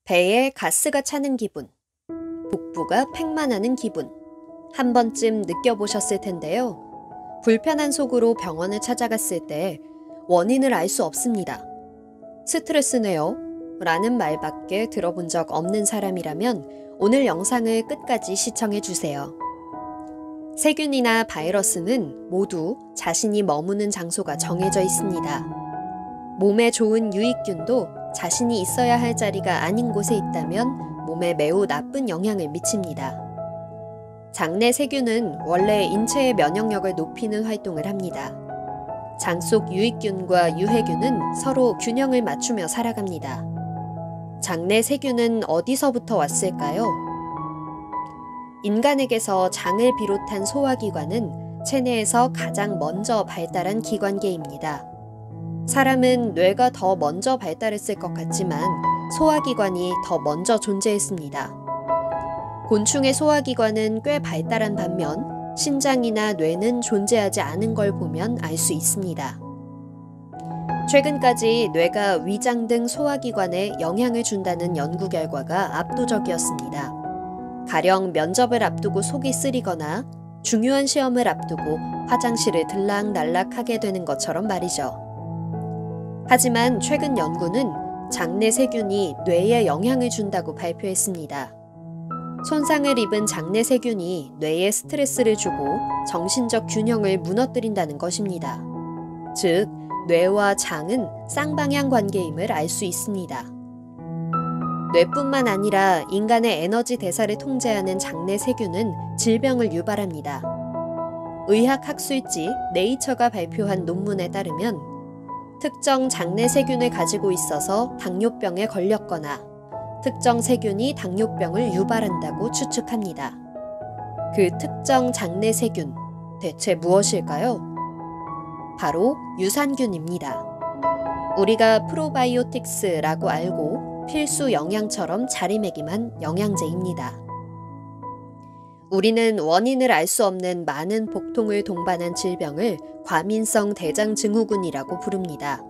배에 가스가 차는 기분, 복부가 팽만하는 기분, 한 번쯤 느껴보셨을 텐데요. 불편한 속으로 병원을 찾아갔을 때 원인을 알 수 없습니다. 스트레스네요. 라는 말밖에 들어본 적 없는 사람이라면 오늘 영상을 끝까지 시청해주세요. 세균이나 바이러스는 모두 자신이 머무는 장소가 정해져 있습니다. 몸에 좋은 유익균도 자신이 있어야 할 자리가 아닌 곳에 있다면 몸에 매우 나쁜 영향을 미칩니다. 장내 세균은 원래 인체의 면역력을 높이는 활동을 합니다. 장 속 유익균과 유해균은 서로 균형을 맞추며 살아갑니다. 장내 세균은 어디서부터 왔을까요? 인간에게서 장을 비롯한 소화기관은 체내에서 가장 먼저 발달한 기관계입니다. 사람은 뇌가 더 먼저 발달했을 것 같지만 소화기관이 더 먼저 존재했습니다. 곤충의 소화기관은 꽤 발달한 반면 신장이나 뇌는 존재하지 않은 걸 보면 알 수 있습니다. 최근까지 뇌가 위장 등 소화기관에 영향을 준다는 연구 결과가 압도적이었습니다. 가령 면접을 앞두고 속이 쓰리거나 중요한 시험을 앞두고 화장실을 들락날락 하게 되는 것처럼 말이죠. 하지만 최근 연구는 장내 세균이 뇌에 영향을 준다고 발표했습니다. 손상을 입은 장내 세균이 뇌에 스트레스를 주고 정신적 균형을 무너뜨린다는 것입니다. 즉, 뇌와 장은 쌍방향 관계임을 알 수 있습니다. 뇌뿐만 아니라 인간의 에너지 대사를 통제하는 장내 세균은 질병을 유발합니다. 의학 학술지 네이처가 발표한 논문에 따르면 특정 장내 세균을 가지고 있어서 당뇨병에 걸렸거나 특정 세균이 당뇨병을 유발한다고 추측합니다. 그 특정 장내 세균, 대체 무엇일까요? 바로 유산균입니다. 우리가 프로바이오틱스라고 알고 필수 영양처럼 자리매김한 영양제입니다. 우리는 원인을 알 수 없는 많은 복통을 동반한 질병을 과민성 대장증후군이라고 부릅니다.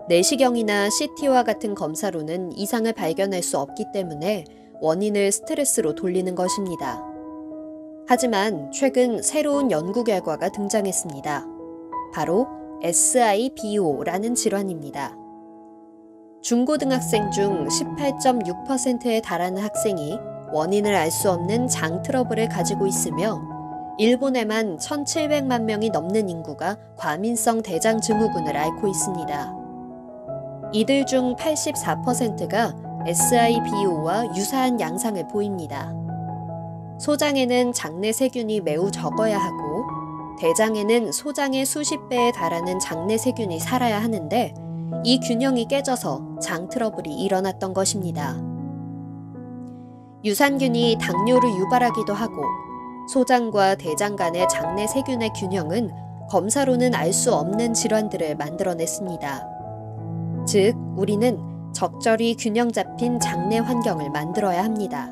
내시경이나 CT와 같은 검사로는 이상을 발견할 수 없기 때문에 원인을 스트레스로 돌리는 것입니다. 하지만 최근 새로운 연구 결과가 등장했습니다. 바로 SIBO라는 질환입니다. 중고등학생 중 18.6%에 달하는 학생이 원인을 알 수 없는 장 트러블을 가지고 있으며 일본에만 1,700만 명이 넘는 인구가 과민성 대장증후군을 앓고 있습니다. 이들 중 84%가 SIBO와 유사한 양상을 보입니다. 소장에는 장내 세균이 매우 적어야 하고 대장에는 소장의 수십 배에 달하는 장내 세균이 살아야 하는데 이 균형이 깨져서 장 트러블이 일어났던 것입니다. 유산균이 당뇨를 유발하기도 하고 소장과 대장 간의 장내 세균의 균형은 검사로는 알 수 없는 질환들을 만들어냈습니다. 즉, 우리는 적절히 균형 잡힌 장내 환경을 만들어야 합니다.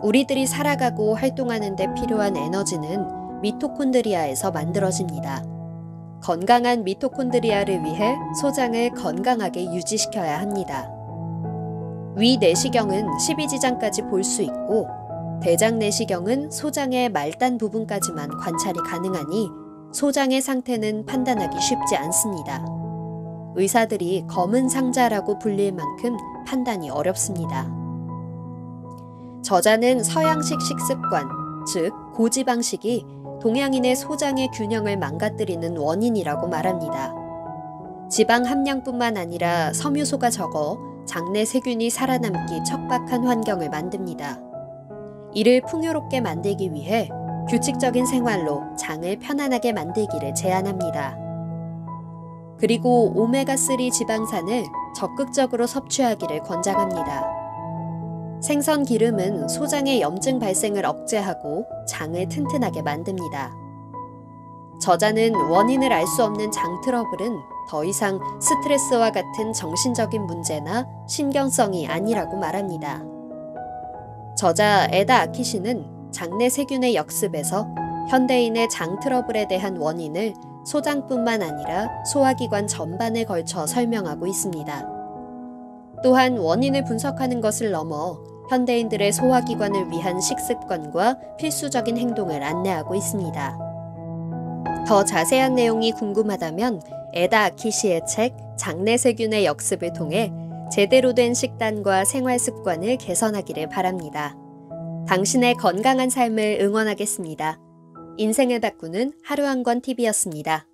우리들이 살아가고 활동하는 데 필요한 에너지는 미토콘드리아에서 만들어집니다. 건강한 미토콘드리아를 위해 소장을 건강하게 유지시켜야 합니다. 위 내시경은 12지장까지 볼 수 있고 대장 내시경은 소장의 말단 부분까지만 관찰이 가능하니 소장의 상태는 판단하기 쉽지 않습니다. 의사들이 검은 상자라고 불릴 만큼 판단이 어렵습니다. 저자는 서양식 식습관, 즉 고지방식이 동양인의 소장의 균형을 망가뜨리는 원인이라고 말합니다. 지방 함량뿐만 아니라 섬유소가 적어 장내 세균이 살아남기 척박한 환경을 만듭니다. 이를 풍요롭게 만들기 위해 규칙적인 생활로 장을 편안하게 만들기를 제안합니다. 그리고 오메가3 지방산을 적극적으로 섭취하기를 권장합니다. 생선 기름은 소장의 염증 발생을 억제하고 장을 튼튼하게 만듭니다. 저자는 원인을 알 수 없는 장 트러블은 더 이상 스트레스와 같은 정신적인 문제나 신경성이 아니라고 말합니다. 저자 에다 아키시는 장내 세균의 역습에서 현대인의 장 트러블에 대한 원인을 소장뿐만 아니라 소화기관 전반에 걸쳐 설명하고 있습니다. 또한 원인을 분석하는 것을 넘어 현대인들의 소화기관을 위한 식습관과 필수적인 행동을 안내하고 있습니다. 더 자세한 내용이 궁금하다면 에다 아키시의 책 장내세균의 역습을 통해 제대로 된 식단과 생활 습관을 개선하기를 바랍니다. 당신의 건강한 삶을 응원하겠습니다. 인생을 바꾸는 하루 한 권 TV였습니다.